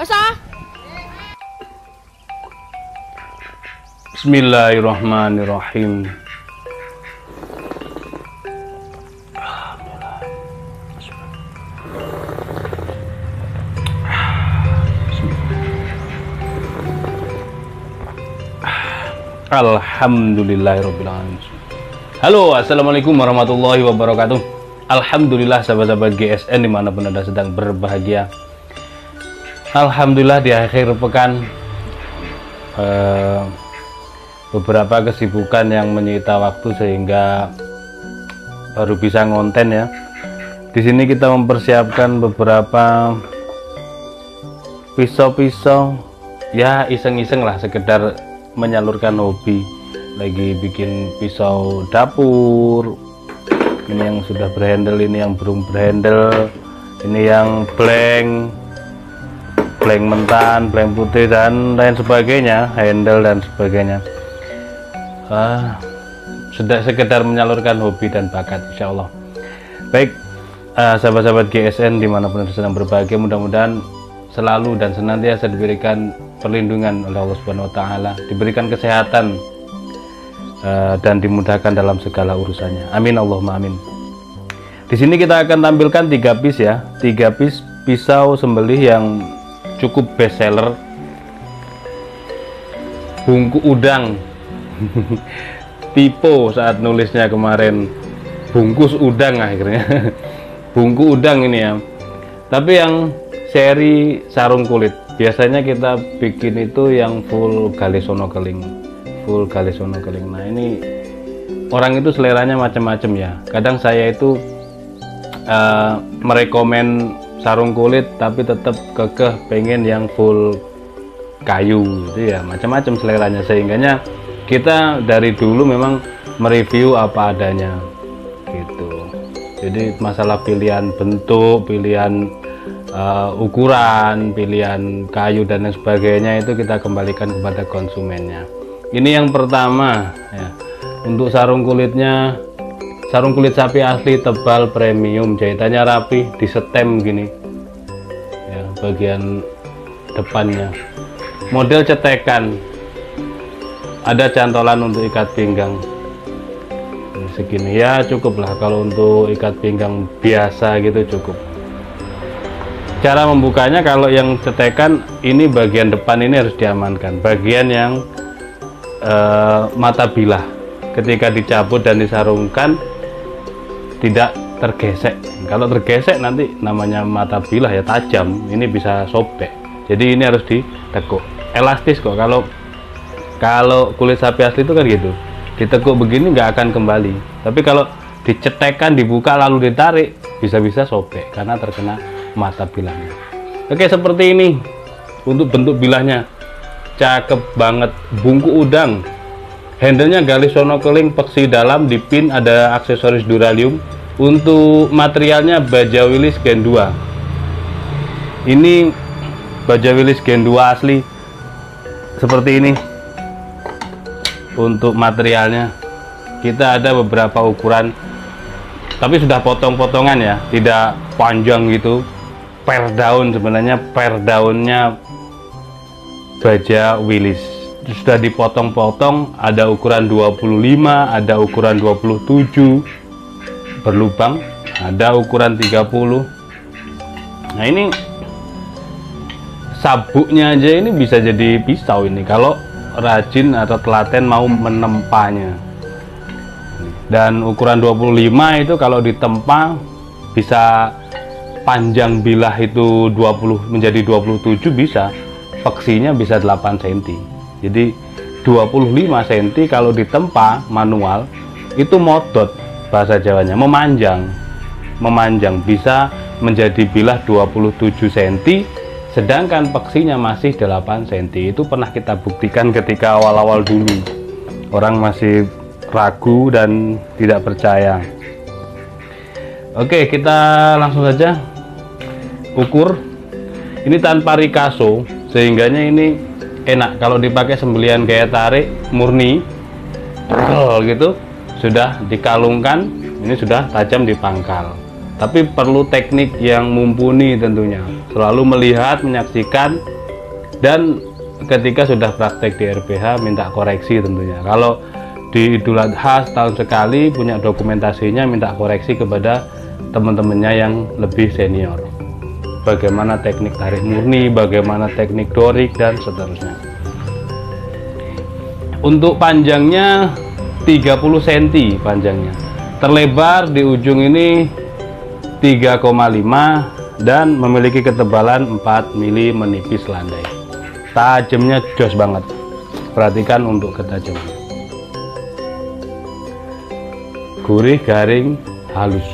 biasa. Bismillahirrahmanirrahim. Alhamdulillahirabbil alamin. Halo, assalamualaikum warahmatullahi wabarakatuh. Alhamdulillah sahabat-sahabat GSN dimanapun Anda sedang berbahagia. Alhamdulillah di akhir pekan beberapa kesibukan yang menyita waktu sehingga baru bisa ngonten ya. Di sini kita mempersiapkan beberapa pisau-pisau ya, iseng-iseng lah, sekedar menyalurkan hobi. Lagi bikin pisau dapur, ini yang sudah berhandle, ini yang belum berhandle, ini yang blank mentan, blank putih dan lain sebagainya, handle dan sebagainya. Sudah sekedar menyalurkan hobi dan bakat, insya Allah. Baik, sahabat-sahabat GSN dimanapun Anda sedang berbahagia, mudah-mudahan selalu dan senantiasa diberikan perlindungan oleh Allah Subhanahu wa Ta'ala, diberikan kesehatan dan dimudahkan dalam segala urusannya. Amin Allahumma amin. Di sini kita akan tampilkan 3 piece ya, 3 piece pisau sembelih yang cukup best seller. Bungku udang. Typo saat nulisnya kemarin, bungkus udang akhirnya. Bungku udang ini ya. Tapi yang seri sarung kulit, biasanya kita bikin itu yang full galesono keling. Nah ini orang itu seleranya macam-macam ya. Kadang saya itu merekomen sarung kulit tapi tetap kekeh pengen yang full kayu gitu ya, macam-macam seleranya, sehingganya kita dari dulu memang mereview apa adanya gitu. Jadi masalah pilihan bentuk, pilihan ukuran, pilihan kayu dan lain sebagainya itu kita kembalikan kepada konsumennya. Ini yang pertama ya. Untuk sarung kulitnya, sarung kulit sapi asli tebal premium, jahitannya rapi, disetem gini ya, bagian depannya model cetekan, ada cantolan untuk ikat pinggang. Ini segini ya, cukup lah. Kalau untuk ikat pinggang biasa gitu cukup. Cara membukanya, kalau yang cetekan ini bagian depan ini harus diamankan, bagian yang mata bilah ketika dicabut dan disarungkan tidak tergesek. Kalau tergesek nanti namanya mata bilah ya, tajam, ini bisa sobek. Jadi ini harus ditekuk, elastis kok. Kalau kulit sapi asli itu kan gitu, ditekuk begini nggak akan kembali. Tapi kalau dicetekan, dibuka lalu ditarik, bisa-bisa sobek karena terkena mata bilahnya. Oke, seperti ini untuk bentuk bilahnya, cakep banget. Bungku udang, handlenya galesono keling, peksi dalam, dipin, ada aksesoris duralium. Untuk materialnya baja Willis Gen 2. Ini baja Willis Gen 2 asli seperti ini. Untuk materialnya kita ada beberapa ukuran, tapi sudah potong-potongan ya, tidak panjang gitu. Per daun, sebenarnya per daunnya baja Willis sudah dipotong-potong, ada ukuran 25, ada ukuran 27 berlubang, ada ukuran 30. Nah ini sabuknya aja ini bisa jadi pisau ini kalau rajin atau telaten mau menempanya. Dan ukuran 25 itu kalau ditempa bisa panjang bilah itu 20 menjadi 27 bisa, peksinya bisa 8 cm. Jadi 25 cm kalau ditempa manual itu modot, bahasa Jawanya memanjang bisa menjadi bilah 27 cm, sedangkan peksinya masih 8 cm. Itu pernah kita buktikan ketika awal-awal dulu, orang masih ragu dan tidak percaya. Oke, kita langsung saja ukur. Ini tanpa rikaso, sehingganya ini enak kalau dipakai sembelihan gaya tarik murni gitu, sudah dikalungkan, ini sudah tajam di pangkal. Tapi perlu teknik yang mumpuni tentunya, selalu melihat, menyaksikan Dan ketika sudah praktek di RPH minta koreksi tentunya. Kalau di Idul Adha setahun sekali punya dokumentasinya, minta koreksi kepada teman-temannya yang lebih senior. Bagaimana teknik tarik murni, bagaimana teknik dorik, dan seterusnya. Untuk panjangnya 30 cm panjangnya. Terlebar di ujung ini 3,5 dan memiliki ketebalan 4 mm menipis landai. Tajamnya jos banget. Perhatikan untuk ketajaman. Gurih, garing, halus.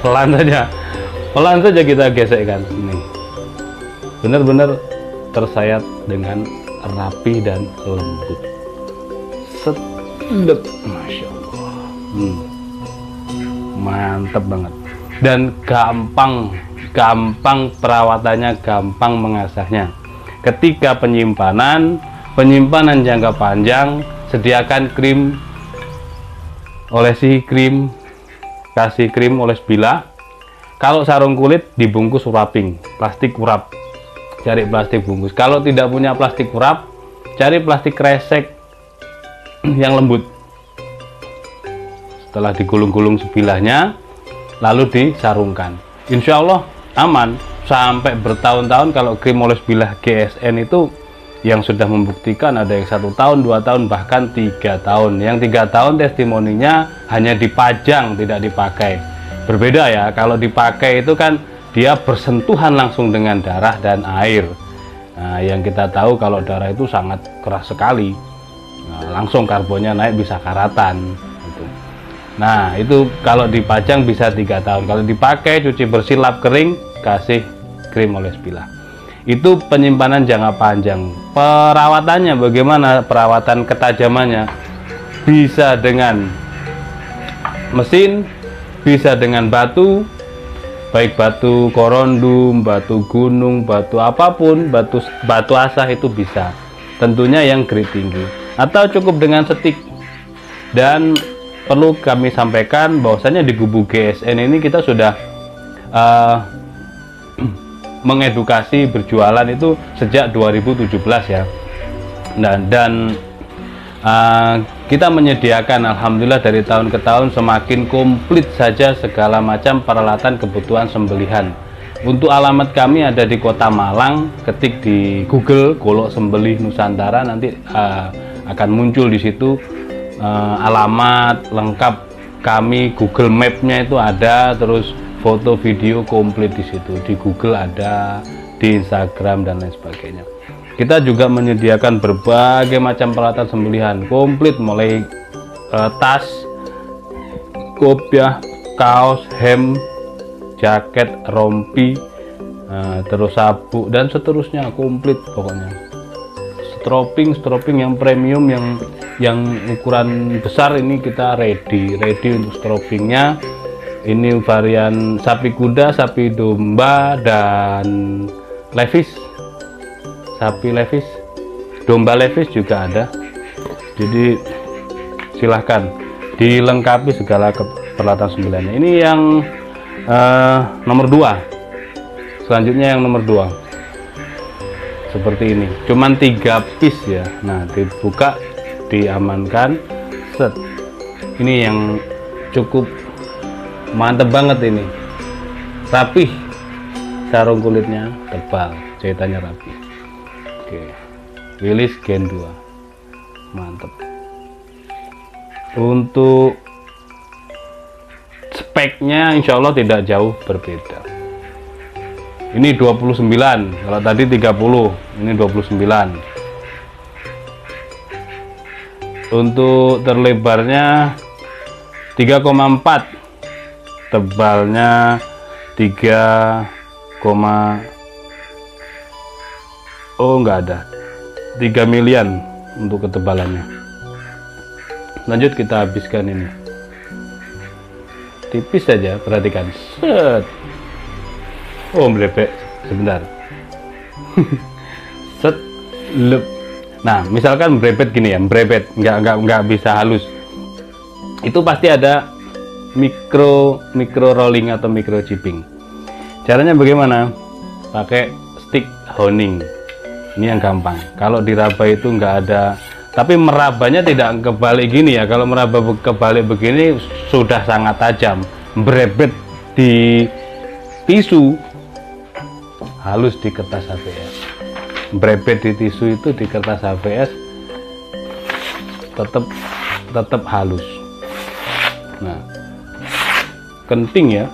Pelan saja kita gesekkan. Nih, benar-benar tersayat dengan rapi dan lembut. Sedep, masya Allah. Mantap banget. Dan gampang perawatannya, gampang mengasahnya. Ketika penyimpanan jangka panjang, sediakan krim, olesi krim, kasih krim oles bilah. Kalau sarung kulit dibungkus wrapping, plastik wrap. Cari plastik bungkus. Kalau tidak punya plastik wrap, cari plastik kresek yang lembut. Setelah digulung-gulung sebilahnya, lalu disarungkan. Insya Allah aman sampai bertahun-tahun. Kalau krim oles bilah GSN itu yang sudah membuktikan ada yang 1 tahun, 2 tahun, bahkan 3 tahun. Yang 3 tahun testimoninya hanya dipajang, tidak dipakai. Berbeda ya, kalau dipakai itu kan dia bersentuhan langsung dengan darah dan air. Nah, yang kita tahu kalau darah itu sangat keras sekali. Nah, langsung karbonnya naik, bisa karatan. Nah, itu kalau dipajang bisa 3 tahun. Kalau dipakai, cuci bersih, lap kering, kasih krim oles bilah. Itu penyimpanan jangka panjang. Perawatannya bagaimana? Perawatan ketajamannya bisa dengan mesin, bisa dengan batu, baik batu korondum, batu gunung, batu apapun, batu asah itu bisa. Tentunya yang grade tinggi. Atau cukup dengan setik. Dan perlu kami sampaikan bahwasanya di Gubuk GSN ini kita sudah mengedukasi berjualan itu sejak 2017 ya. Dan kita menyediakan, alhamdulillah, dari tahun ke tahun semakin komplit saja segala macam peralatan kebutuhan sembelihan. Untuk alamat kami ada di Kota Malang, ketik di Google Golok Sembelih Nusantara, nanti akan muncul di situ alamat lengkap kami. Google Map-nya itu ada, terus foto video komplit di situ. Di Google ada, di Instagram dan lain sebagainya. Kita juga menyediakan berbagai macam peralatan sembelihan komplit, mulai tas, kopiah, kaos, hem, jaket, rompi, terus sabuk dan seterusnya, komplit pokoknya. Stroping yang premium, yang ukuran besar ini kita ready untuk stropingnya. Ini varian sapi kuda, sapi domba, dan levis. Sapi levis, domba levis juga ada. Jadi silahkan dilengkapi segala peralatan sembelihannya. Ini yang nomor 2. Selanjutnya yang nomor 2 seperti ini, cuman 3 piece ya. Nah, dibuka, diamankan, set. Ini yang cukup mantep banget ini, rapih, sarung kulitnya tebal, jahitannya rapi. Oke, Willys Gen 2 mantep. Untuk speknya insya Allah tidak jauh berbeda. Ini 29, kalau tadi 30, ini 29. Untuk terlebarnya 3,4, tebalnya 3, enggak ada, 3 milian untuk ketebalannya. Lanjut kita habiskan ini. Tipis saja, perhatikan. Set. Oh, melepek sebentar. Set, lep. Nah, misalkan brepet gini ya, brepet nggak bisa halus. Itu pasti ada micro rolling atau micro chipping. Caranya bagaimana? Pakai stick honing. Ini yang gampang. Kalau diraba itu nggak ada, tapi merabanya tidak kebalik gini ya. Kalau meraba kebalik begini sudah sangat tajam, berebet di tisu, halus di kertas HVS. Berebet di tisu itu di kertas HVS tetap halus. Nah, kenting ya,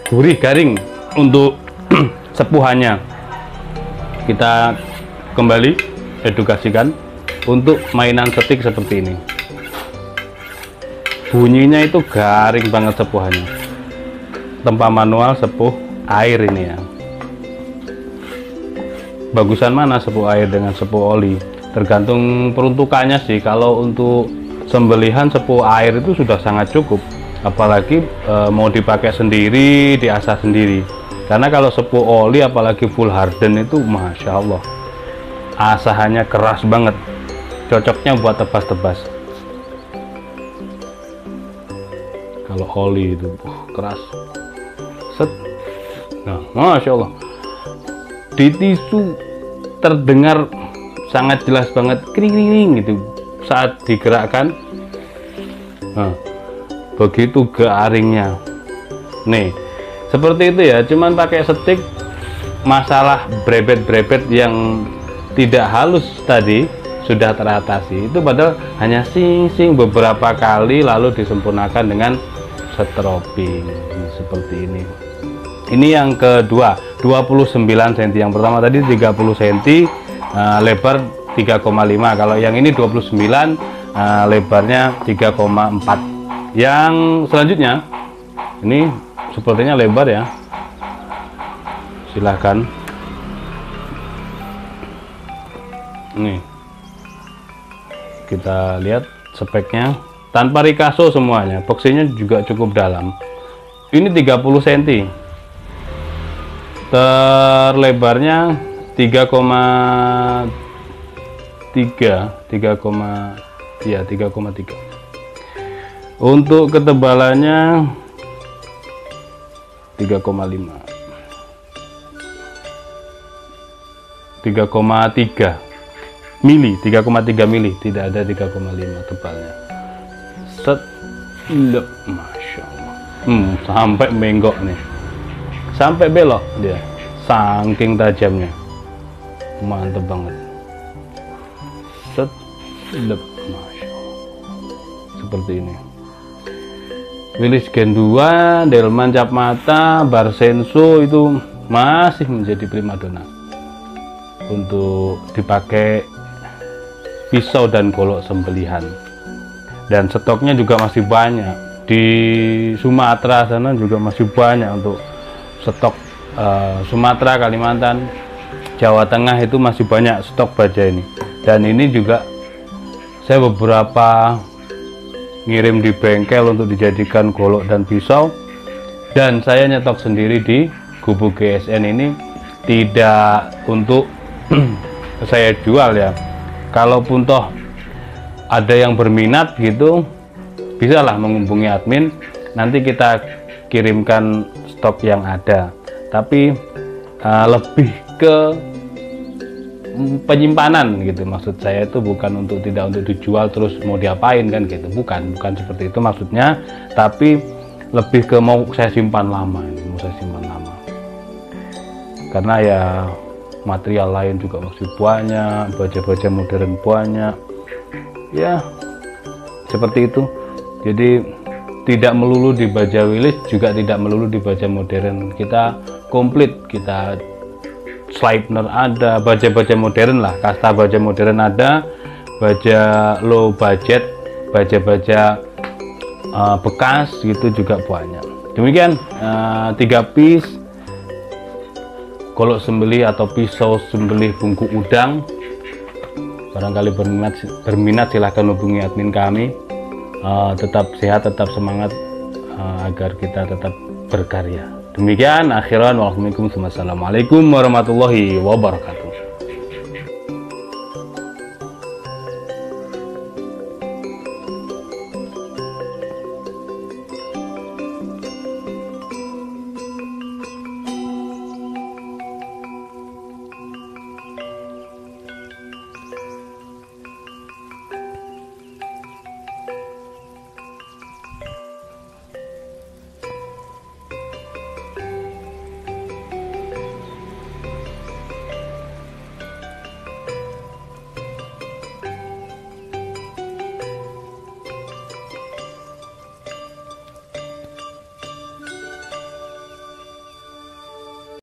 gurih garing untuk sepuhannya. Kita kembali edukasikan untuk mainan setik seperti ini. Bunyinya itu garing banget sepuhannya. Tempa manual, sepuh air ini ya. Bagusan mana sepuh air dengan sepuh oli? Tergantung peruntukannya sih. Kalau untuk sembelihan sepuh air itu sudah sangat cukup. Apalagi mau dipakai sendiri, diasah sendiri. Karena kalau sepuh oli apalagi full harden itu Masya Allah, asahannya keras banget, cocoknya buat tebas-tebas. Kalau oli itu keras, set. Nah, Masya Allah, di tisu terdengar sangat jelas banget kering gitu saat digerakkan. Nah, begitu garingnya nih seperti itu ya. Cuman pakai setik, masalah brebet-brebet yang tidak halus tadi sudah teratasi. Itu padahal hanya sing-sing beberapa kali lalu disempurnakan dengan strobing seperti ini. Ini yang kedua, 29 cm. Yang pertama tadi 30 cm, lebar 3,5. Kalau yang ini 29, lebarnya 3,4. Yang selanjutnya ini sepertinya lebar ya, silahkan. Nih kita lihat speknya, tanpa Ricasso semuanya, boxinya juga cukup dalam. Ini 30 cm, terlebarnya 3,3. Untuk ketebalannya 3,5, 3,3 mili, 3,3 mili, tidak ada 3,5 tebalnya. Set, lep, Masya Allah. Sampai menggok nih, sampai belok dia, saking tajamnya, mantep banget. Set, lep, Masya Allah. Seperti ini. Willys Gen 2, delman cap mata, bar senso itu masih menjadi primadona untuk dipakai pisau dan golok sembelihan. Dan stoknya juga masih banyak di Sumatera sana, juga masih banyak untuk stok. Sumatera, Kalimantan, Jawa Tengah itu masih banyak stok baja ini. Dan ini juga saya beberapa ngirim di bengkel untuk dijadikan golok dan pisau, dan saya nyetok sendiri di Gubuk GSN ini, tidak untuk saya jual ya. Kalaupun toh ada yang berminat gitu, bisalah menghubungi admin, nanti kita kirimkan stok yang ada. Tapi lebih ke penyimpanan gitu, maksud saya itu bukan untuk, tidak untuk dijual terus mau diapain kan gitu, bukan seperti itu maksudnya, tapi lebih ke mau saya simpan lama, ini mau saya simpan lama, karena ya material lain juga masih banyak, baja-baja modern banyak ya, seperti itu. Jadi tidak melulu di baja Willys, juga tidak melulu di baja modern, kita komplit, kita Sleipner ada, baja-baja modern lah, kasta baja modern ada, baja low budget, baja-baja bekas gitu juga banyak. Demikian 3 piece golok sembelih atau pisau sembelih bungkuk udang. Barangkali berminat silahkan hubungi admin kami. Tetap sehat, tetap semangat, agar kita tetap berkarya. Demikian, akhiran, wassalamualaikum warahmatullahi wabarakatuh.